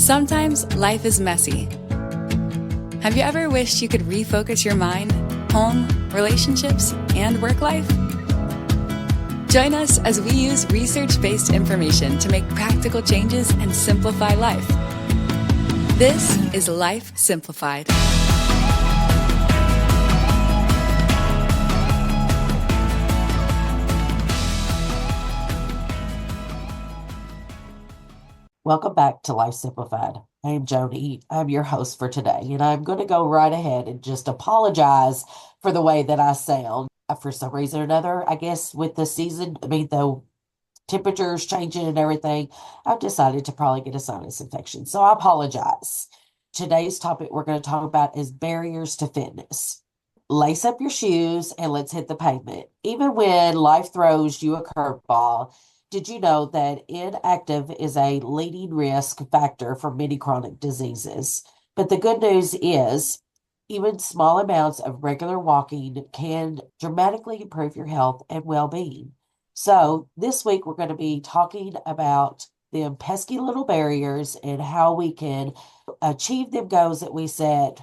Sometimes life is messy. Have you ever wished you could refocus your mind, home, relationships, and work life? Join us as we use research-based information to make practical changes and simplify life. This is Life Simplified. Welcome back to Life Simplified. I am Joni. I'm your host for today, and I'm going to go right ahead and just apologize for the way that I sound. For some reason or another, I guess with the season, the temperatures changing and everything, I've decided to probably get a sinus infection. So I apologize. Today's topic we're going to talk about is barriers to fitness. Lace up your shoes and let's hit the pavement. Even when life throws you a curveball, did you know that inactive is a leading risk factor for many chronic diseases? But the good news is, even small amounts of regular walking can dramatically improve your health and well-being. So, this week we're going to be talking about the pesky little barriers and how we can achieve them goals that we set.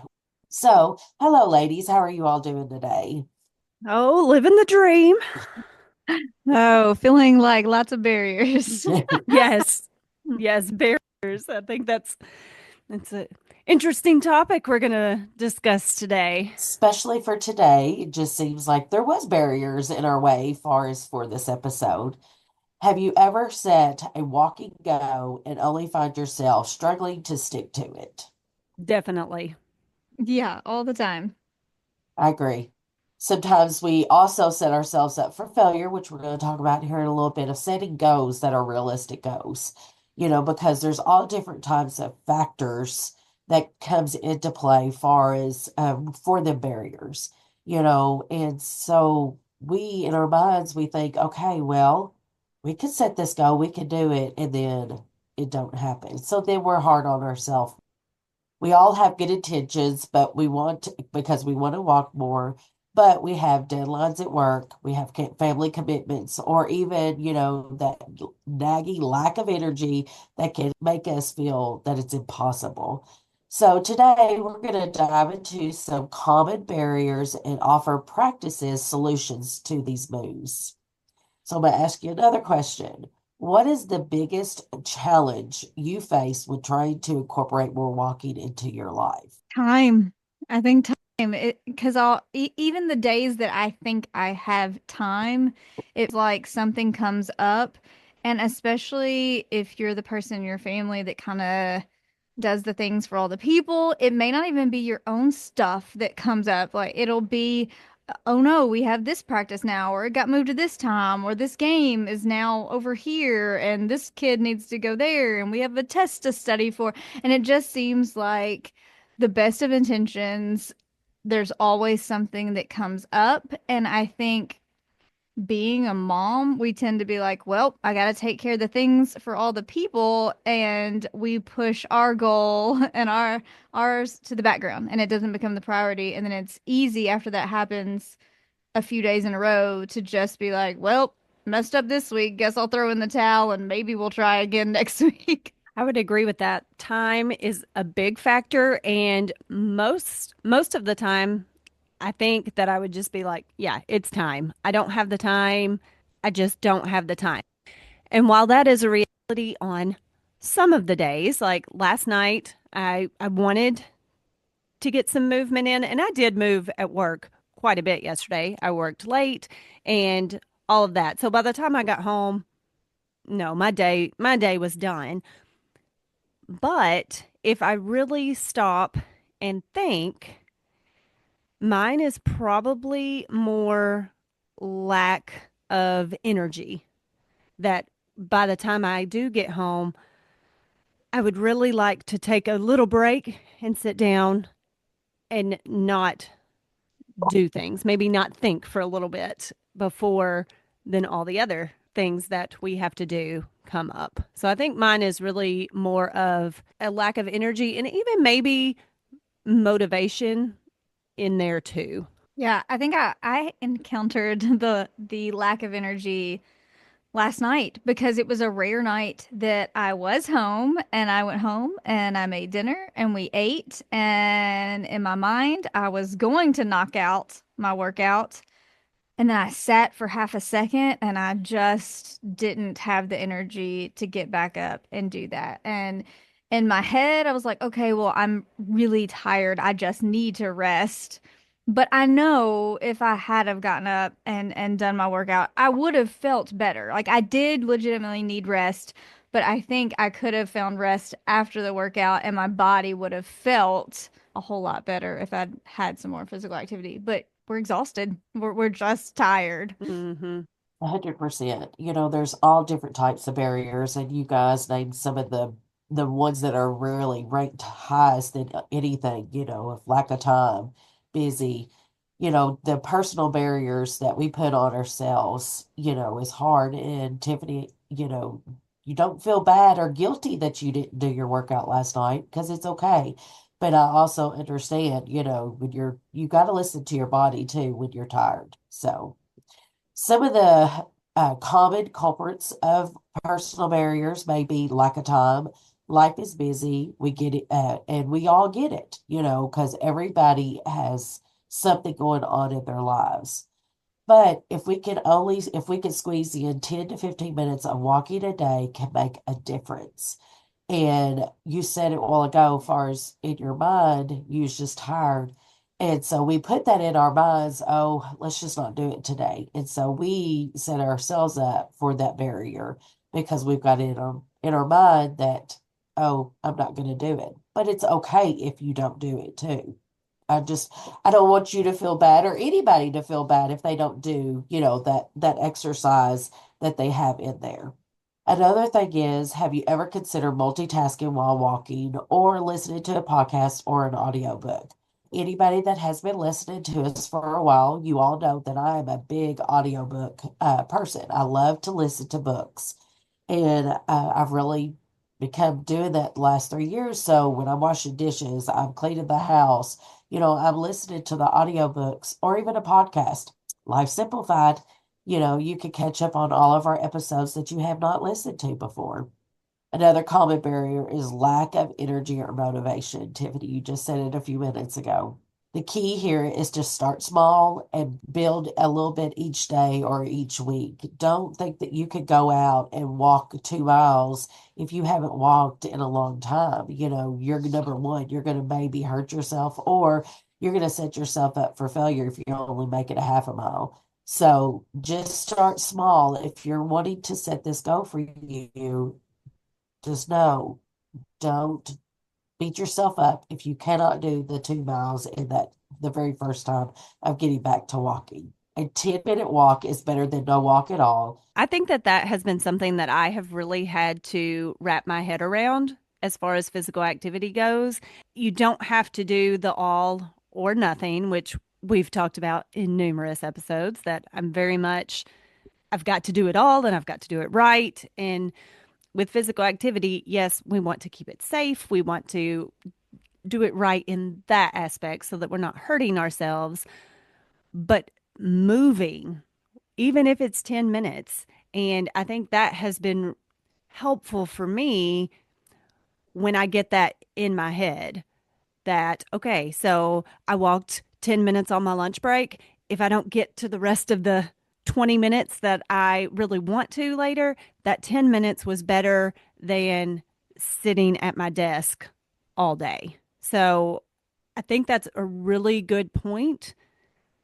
So, hello, ladies. How are you all doing today? Oh, living the dream. Oh, feeling like lots of barriers. Yes. Yes, barriers. I think that's an interesting topic we're going to discuss today. Especially for today, it just seems like there was barriers in our way far as for this episode. Have you ever set a walking go and only find yourself struggling to stick to it? Definitely. Yeah, all the time. I agree. Sometimes we also set ourselves up for failure, which we're going to talk about here in a little bit, of setting goals that are realistic goals, because there's all different types of factors that comes into play far as for the barriers, and so we in our minds we think, okay, well, we could set this goal, we could do it, and then it don't happen. So then we're hard on ourselves. We all have good intentions, but because we want to walk more, but we have deadlines at work, we have family commitments, or even, that nagging lack of energy that can make us feel that it's impossible. So today we're going to dive into some common barriers and offer practices, solutions to these moves. So I'm going to ask you another question. What is the biggest challenge you face when trying to incorporate more walking into your life? Time. I think time. Because even the days that I think I have time, it's like something comes up. And especially if you're the person in your family that kind of does the things for all the people, it may not even be your own stuff that comes up. Like it'll be, oh no, we have this practice now, or it got moved to this time, or this game is now over here, and this kid needs to go there, and we have a test to study for. And it just seems like the best of intentions, there's always something that comes up. And I think being a mom, we tend to be like, well, I got to take care of the things for all the people, and we push our goal and ours to the background, and it doesn't become the priority. And then it's easy after that happens a few days in a row to just be like, well, messed up this week. Guess I'll throw in the towel and maybe we'll try again next week. I would agree with that. Time is a big factor, and most of the time I think that I would just be like, yeah, it's time. I don't have the time. I just don't have the time. And while that is a reality on some of the days, like last night, I wanted to get some movement in, and I did move at work quite a bit yesterday. I worked late and all of that. So by the time I got home, no, my day was done. But if I really stop and think, mine is probably more lack of energy, that by the time I do get home, I would really like to take a little break and sit down and not do things, maybe not think for a little bit before then all the other things that we have to do come up. So I think mine is really more of a lack of energy and even maybe motivation in there too. Yeah, I think I encountered the lack of energy last night because it was a rare night that I was home and I went home and I made dinner and we ate. And in my mind, I was going to knock out my workout. And then I sat for half a second and I just didn't have the energy to get back up and do that. And in my head, I was like, okay, well, I'm really tired. I just need to rest. But I know if I had have gotten up and done my workout, I would have felt better. Like I did legitimately need rest, but I think I could have found rest after the workout and my body would have felt a whole lot better if I'd had some more physical activity. But we're exhausted. We're just tired. Mm-hmm. 100%. There's all different types of barriers, and you guys named some of the ones that are really ranked highest in anything, of lack of time, busy. The personal barriers that we put on ourselves, is hard. And Tiffany, you don't feel bad or guilty that you didn't do your workout last night because it's okay. But I also understand, when you got to listen to your body too when you're tired. So. Some of the common culprits of personal barriers may be lack of time. Life is busy. We get it, and we all get it, because everybody has something going on in their lives. But if we can squeeze in 10 to 15 minutes of walking a day can make a difference. And you said it a while ago, as far as in your mind, you was just tired. And so we put that in our minds, oh, let's just not do it today. And so we set ourselves up for that barrier because we've got it in our mind that, oh, I'm not going to do it. But it's okay if you don't do it too. I don't want you to feel bad or anybody to feel bad if they don't do, that exercise that they have in there. Another thing is, have you ever considered multitasking while walking or listening to a podcast or an audiobook? Anybody that has been listening to us for a while, you all know that I am a big audiobook person. I love to listen to books. And I've really become doing that the last 3 years. So when I'm washing dishes, I'm cleaning the house, I'm listening to the audiobooks or even a podcast. Life Simplified, you can catch up on all of our episodes that you have not listened to before. Another common barrier is lack of energy or motivation. Tiffany, you just said it a few minutes ago. The key here is to start small and build a little bit each day or each week. Don't think that you could go out and walk 2 miles if you haven't walked in a long time. You're number one, you're going to maybe hurt yourself or you're going to set yourself up for failure if you only make it a half a mile. So just start small. If you're wanting to set this goal for you, just know, don't beat yourself up if you cannot do the 2 miles in the very first time of getting back to walking. A 10-minute walk is better than no walk at all. I think that that has been something that I have really had to wrap my head around as far as physical activity goes. You don't have to do the all or nothing, which we've talked about in numerous episodes, that I've got to do it all and I've got to do it right. And with physical activity, yes, we want to keep it safe. We want to do it right in that aspect so that we're not hurting ourselves, but moving, even if it's 10 minutes. And I think that has been helpful for me when I get that in my head that, okay, so I walked 10 minutes on my lunch break. If I don't get to the rest of the 20 minutes that I really want to later, that 10 minutes was better than sitting at my desk all day. So I think that's a really good point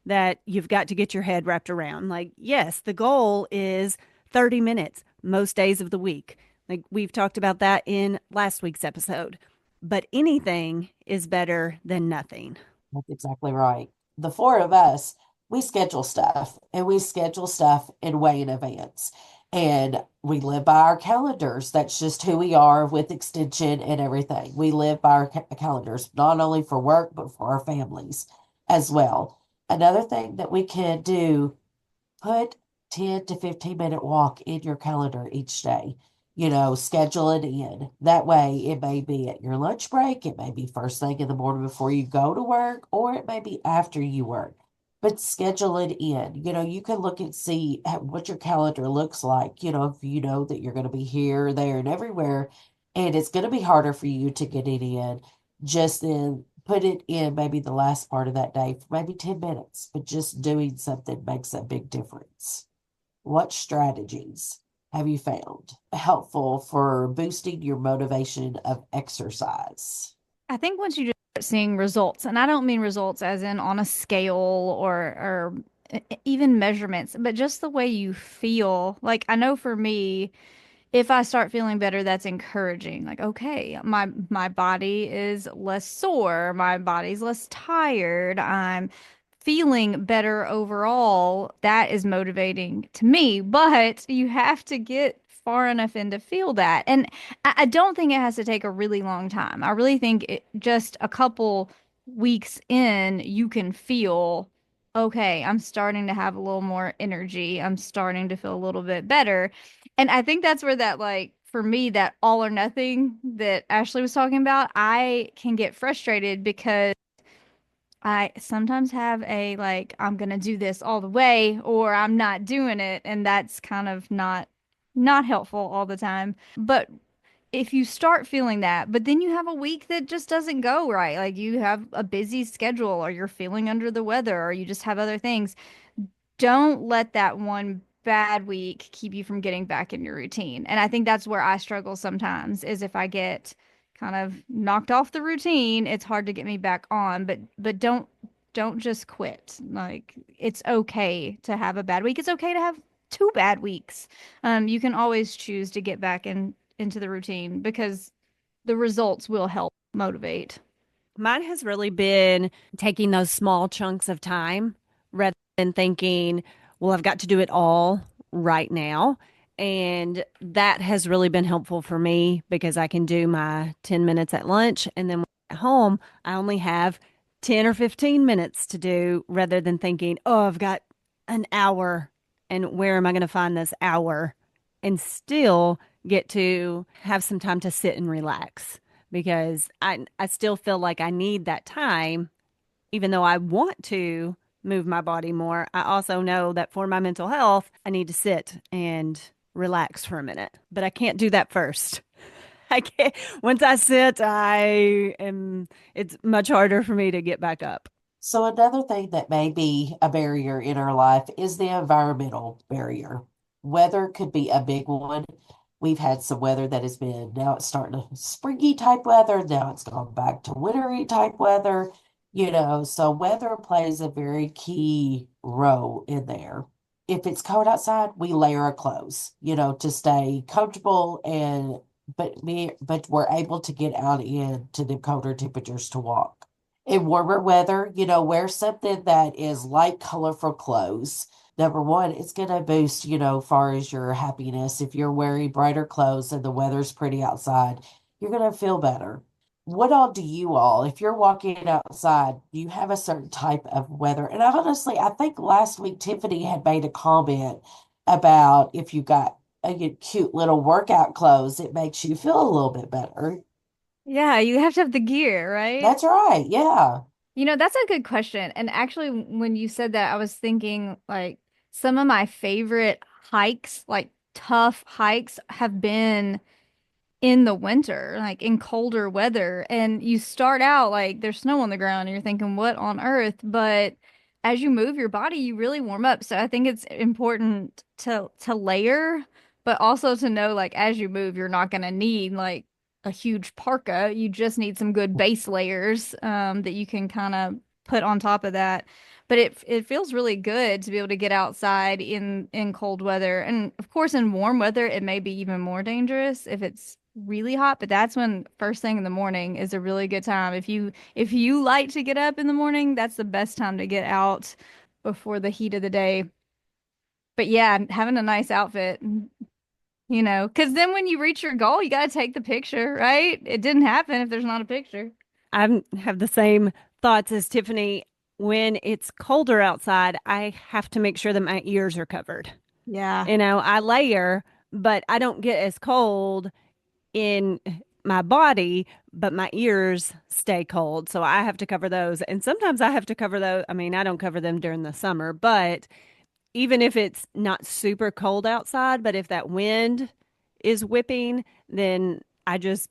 that you've got to get your head wrapped around. Like, yes, the goal is 30 minutes most days of the week. Like we've talked about that in last week's episode. But anything is better than nothing. That's exactly right. The four of us, we schedule stuff and we schedule stuff in way in advance. And we live by our calendars. That's just who we are with extension and everything. We live by our calendars, not only for work, but for our families as well. Another thing that we can do, put 10 to 15-minute walk in your calendar each day. Schedule it in. That way, it may be at your lunch break, it may be first thing in the morning before you go to work, or it may be after you work. but schedule it in. You can look and see what your calendar looks like. If you know that you're going to be here, there, and everywhere, and it's going to be harder for you to get it in, just then put it in maybe the last part of that day for maybe 10 minutes, but just doing something makes a big difference. What strategies have you found helpful for boosting your motivation of exercise? I think once you just start seeing results, and I don't mean results as in on a scale or even measurements, but just the way you feel. Like I know for me, if I start feeling better, that's encouraging. Like, okay, my body is less sore, my body's less tired, I'm feeling better overall. That is motivating to me, but you have to get far enough in to feel that. And I don't think it has to take a really long time. I really think just a couple weeks in, you can feel, okay, I'm starting to have a little more energy. I'm starting to feel a little bit better. And I think that's where that, like, for me, that all or nothing that Ashley was talking about, I can get frustrated because I sometimes have a like, I'm gonna do this all the way or I'm not doing it, and that's kind of not helpful all the time. But if you start feeling that, but then you have a week that just doesn't go right, like you have a busy schedule or you're feeling under the weather or you just have other things, don't let that one bad week keep you from getting back in your routine. And I think that's where I struggle sometimes is if I get kind of knocked off the routine, it's hard to get me back on, but don't just quit. Like it's okay to have a bad week. It's okay to have two bad weeks. You can always choose to get back into the routine because the results will help motivate. Mine has really been taking those small chunks of time rather than thinking, well, I've got to do it all right now. And that has really been helpful for me because I can do my 10 minutes at lunch and then when I'm at home, I only have 10 or 15 minutes to do rather than thinking, oh, I've got an hour and where am I going to find this hour and still get to have some time to sit and relax because I still feel like I need that time, even though I want to move my body more. I also know that for my mental health, I need to sit and relax for a minute, but I can't do that first. I can't. Once I sit, it's much harder for me to get back up. So another thing that may be a barrier in our life is the environmental barrier. Weather could be a big one. We've had some weather that has been, now it's starting to springy type weather. Now it's gone back to wintry type weather, so weather plays a very key role in there. If it's cold outside, we layer our clothes, to stay comfortable but we're able to get out into the colder temperatures to walk. In warmer weather, wear something that is light, colorful clothes. Number one, it's going to boost, far as your happiness. If you're wearing brighter clothes and the weather's pretty outside, you're going to feel better. What all do you all, if you're walking outside, do you have a certain type of weather? And honestly, I think last week Tiffany had made a comment about if you got a cute little workout clothes, it makes you feel a little bit better. Yeah, you have to have the gear, right? That's right. Yeah. That's a good question. And actually, when you said that, I was thinking like some of my favorite hikes, like tough hikes, have been in the winter, like in colder weather. And you start out like there's snow on the ground and you're thinking, what on earth? But as you move your body, you really warm up. So I think it's important to layer, but also to know like as you move, you're not gonna need like a huge parka. You just need some good base layers that you can kind of put on top of that. But it feels really good to be able to get outside in cold weather. And of course, in warm weather, it may be even more dangerous if it's really hot, but that's when first thing in the morning is a really good time. If you like to get up in the morning, that's the best time to get out before the heat of the day. But yeah, having a nice outfit, because then when you reach your goal, you got to take the picture, right? It didn't happen if there's not a picture. I have the same thoughts as Tiffany. When it's colder outside, I have to make sure that my ears are covered. Yeah. I layer, but I don't get as cold in my body, but my ears stay cold. So I have to cover those. And sometimes I have to cover those. I mean, I don't cover them during the summer, but even if it's not super cold outside, but if that wind is whipping, then I just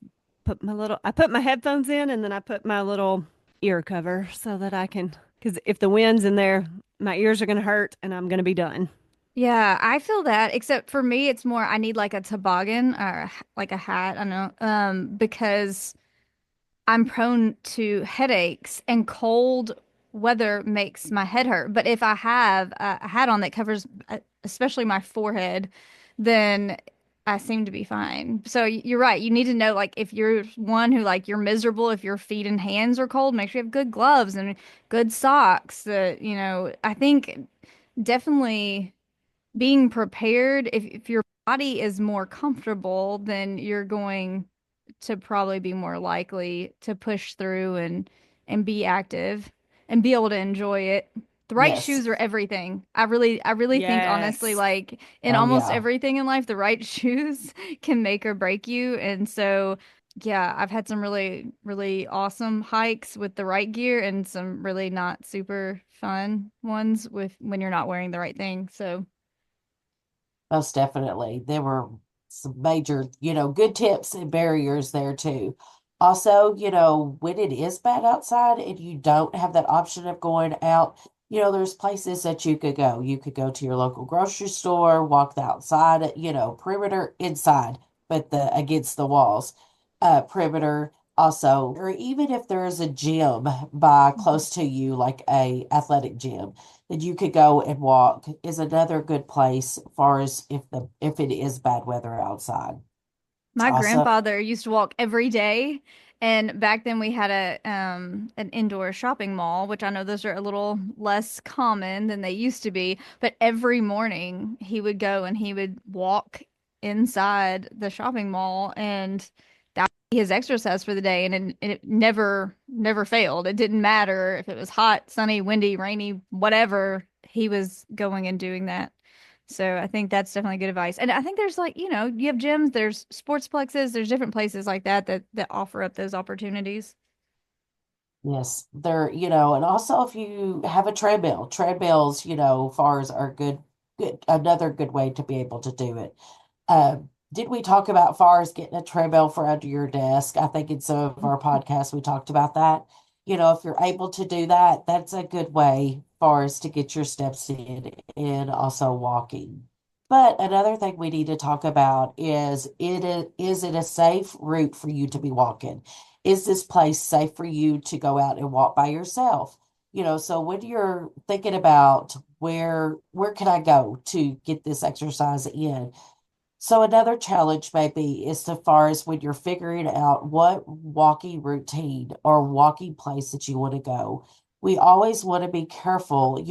I put my headphones in and then I put my little ear cover so that I can, because if the wind's in there, my ears are going to hurt and I'm going to be done. Yeah, I feel that, except for me, it's more I need like a toboggan or like a hat, I don't know, because I'm prone to headaches and cold weather makes my head hurt. But if I have a hat on that covers especially my forehead, then I seem to be fine. So you're right. You need to know like if you're one who like you're miserable if your feet and hands are cold, make sure you have good gloves and good socks. I think definitely being prepared if your body is more comfortable, then you're going to probably be more likely to push through and be active and be able to enjoy it. The right Yes. shoes are everything. I really think honestly, Yes. like in Oh, almost yeah. everything in life, the right shoes can make or break you. And so, yeah, I've had some really, really awesome hikes with the right gear and some really not super fun ones with when you're not wearing the right thing. So, Most definitely. There were some major, good tips and barriers there too. Also, when it is bad outside and you don't have that option of going out, there's places that you could go. You could go to your local grocery store, walk the outside, perimeter inside, but the against the walls, perimeter also, or even if there is a gym by close to you, like a athletic gym that you could go and walk is another good place as far as if it is bad weather outside. my Also, grandfather used to walk every day, and back then we had an indoor shopping mall, which I know those are a little less common than they used to be, but every morning he would go and he would walk inside the shopping mall and that would be his exercise for the day and it never failed. It didn't matter if it was hot, sunny, windy, rainy, whatever, he was going and doing that. So I think that's definitely good advice. And I think there's like, you have gyms, there's sportsplexes, there's different places like that offer up those opportunities. yes, and also if you have a treadmill, treadmills, fars are another good way to be able to do it. Did we talk about far as getting a treadmill for under your desk? I think in some of our podcasts we talked about that. If you're able to do that, that's a good way far as to get your steps in and also walking. But another thing we need to talk about is it a safe route for you to be walking? Is this place safe for you to go out and walk by yourself? So when you're thinking about where can I go to get this exercise in? So another challenge maybe is so far as when you're figuring out what walking routine or walking place that you want to go. We always want to be careful,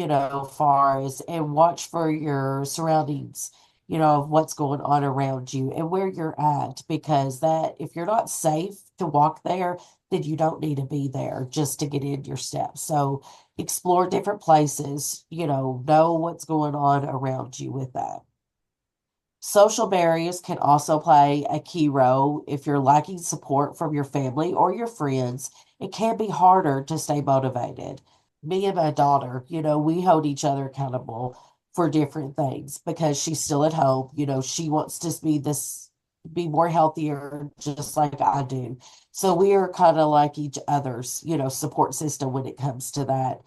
far as and watch for your surroundings, of what's going on around you and where you're at, because that if you're not safe to walk there, then you don't need to be there just to get in your steps. So explore different places, know what's going on around you with that. Social barriers can also play a key role if you're lacking support from your family or your friends. It can be harder to stay motivated. Me and my daughter, we hold each other accountable for different things because she's still at home. She wants to be more healthier, just like I do. So we are kind of like each other's, support system when it comes to that.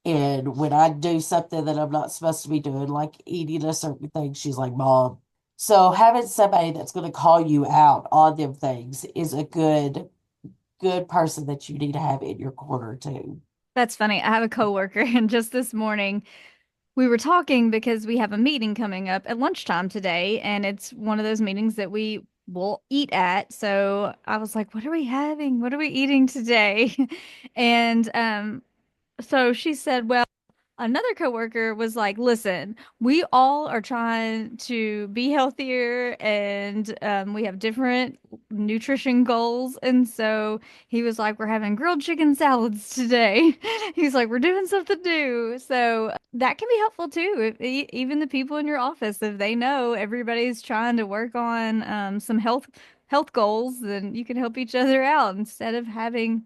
And when I do something that I'm not supposed to be doing, like eating a certain thing, she's like, Mom. So having somebody that's going to call you out on them things is a good person that you need to have in your corner too. That's funny. I have a coworker, and just this morning we were talking because we have a meeting coming up at lunchtime today, and it's one of those meetings that we will eat at. So I was like, "What are we having? What are we eating today?" And so she said, "Well." Another coworker was like, "Listen, we all are trying to be healthier, and we have different nutrition goals." And so he was like, "We're having grilled chicken salads today." He's like, "We're doing something new." So that can be helpful too. Even the people in your office, if they know everybody's trying to work on some health health goals, then you can help each other out instead of having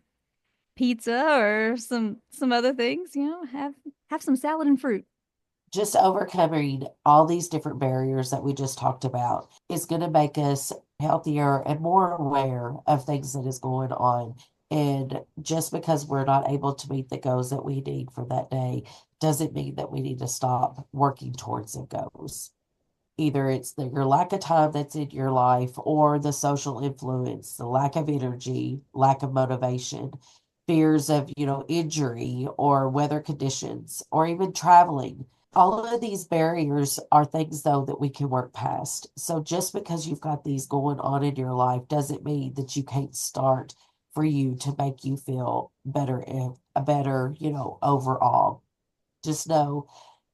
pizza or some other things, have some salad and fruit. Just overcoming all these different barriers that we just talked about is going to make us healthier and more aware of things that is going on. And just because we're not able to meet the goals that we need for that day doesn't mean that we need to stop working towards the goals. Either it's your lack of time that's in your life or the social influence, the lack of energy, lack of motivation, fears of, injury or weather conditions, or even traveling. All of these barriers are things, though, that we can work past. So just because you've got these going on in your life doesn't mean that you can't start for you to make you feel better and better, overall. Just know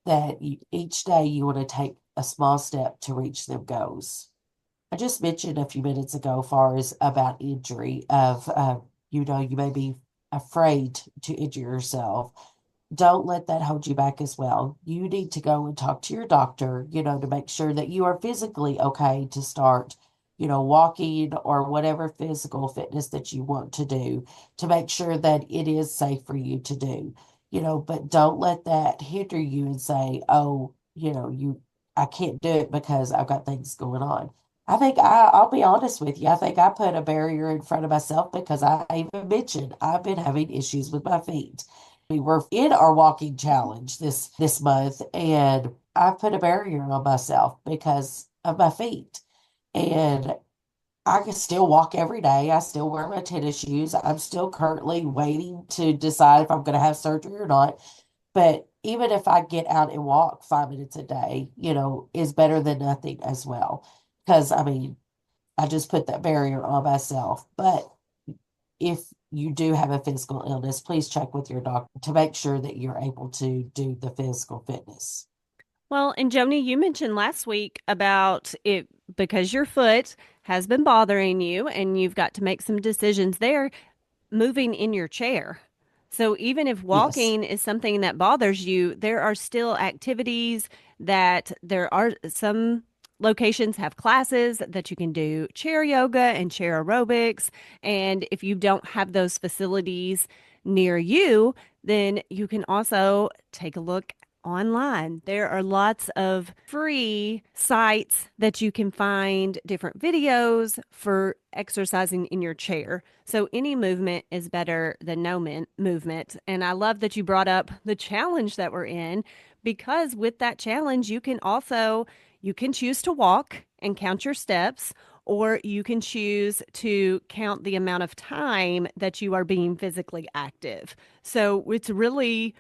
that each day you want to take a small step to reach them goals. I just mentioned a few minutes ago, far as about injury of, you may be afraid to injure yourself. Don't let that hold you back as well. You need to go and talk to your doctor, to make sure that you are physically okay to start, walking or whatever physical fitness that you want to do to make sure that it is safe for you to do, but don't let that hinder you and say, oh, I can't do it because I've got things going on. I'll be honest with you. I think I put a barrier in front of myself because I even mentioned I've been having issues with my feet. We were in our walking challenge this month, and I put a barrier on myself because of my feet. And I can still walk every day. I still wear my tennis shoes. I'm still currently waiting to decide if I'm going to have surgery or not. But even if I get out and walk 5 minutes a day, is better than nothing as well. Because I mean, I just put that barrier on myself. But if you do have a physical illness, please check with your doctor to make sure that you're able to do the physical fitness. Well, and Joni, you mentioned last week about it because your foot has been bothering you and you've got to make some decisions there, moving in your chair. So even if Yes. walking is something that bothers you, there are still activities that there are some locations have classes that you can do chair yoga and chair aerobics. And if you don't have those facilities near you, then you can also take a look online. There are lots of free sites that you can find different videos for exercising in your chair. So any movement is better than no movement. And I love that you brought up the challenge that we're in because with that challenge, you can choose to walk and count your steps, or you can choose to count the amount of time that you are being physically active. So it's really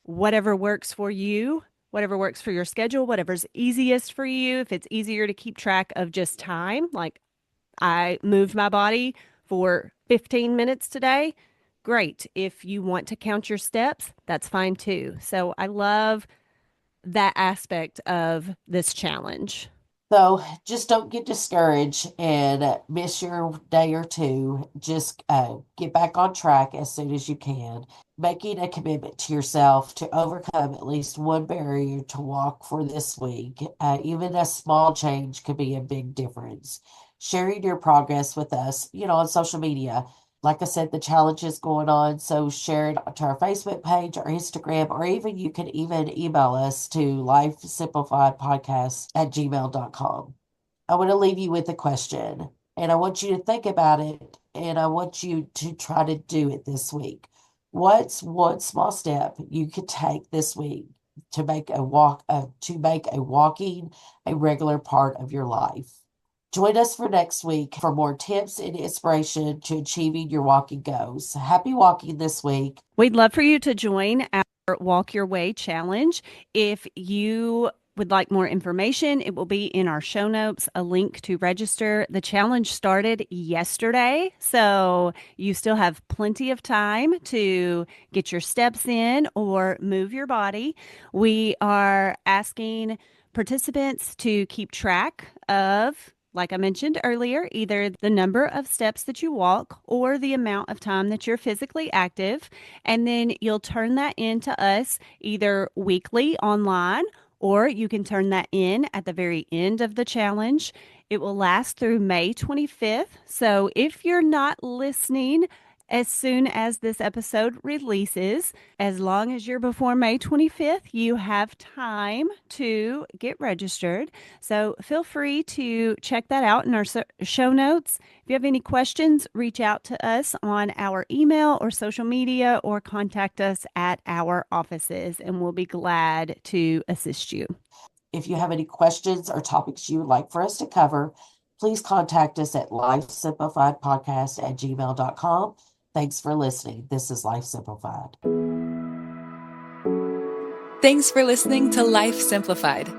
whatever works for you, whatever works for your schedule, whatever's easiest for you. If it's easier to keep track of just time, like I moved my body for 15 minutes today, great. If you want to count your steps, that's fine too. So I love that aspect of this challenge. So just don't get discouraged and miss your day or two. Just get back on track as soon as you can. Making a commitment to yourself to overcome at least one barrier to walk for this week. Even a small change could be a big difference. Sharing your progress with us, on social media. Like I said, the challenge is going on, so share it to our Facebook page or Instagram, or even you can even email us to lifesimplifiedpodcast@gmail.com. I want to leave you with a question, and I want you to think about it, and I want you to try to do it this week. What's one small step you could take this week to make a walking a regular part of your life? Join us for next week for more tips and inspiration to achieving your walking goals. Happy walking this week. We'd love for you to join our Walk Your Way challenge. If you would like more information, it will be in our show notes, a link to register. The challenge started yesterday, so you still have plenty of time to get your steps in or move your body. We are asking participants to keep track of, like I mentioned earlier, either the number of steps that you walk or the amount of time that you're physically active. And then you'll turn that in to us either weekly online, or you can turn that in at the very end of the challenge. It will last through May 25th. So if you're not listening as soon as this episode releases, as long as you're before May 25th, you have time to get registered. So feel free to check that out in our show notes. If you have any questions, reach out to us on our email or social media, or contact us at our offices, and we'll be glad to assist you. If you have any questions or topics you would like for us to cover, please contact us at lifesimplifiedpodcast@gmail.com. Thanks for listening. This is Life Simplified. Thanks for listening to Life Simplified.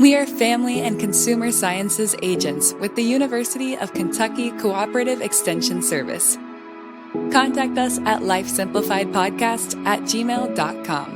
We are family and consumer sciences agents with the University of Kentucky Cooperative Extension Service. Contact us at lifesimplifiedpodcast@gmail.com.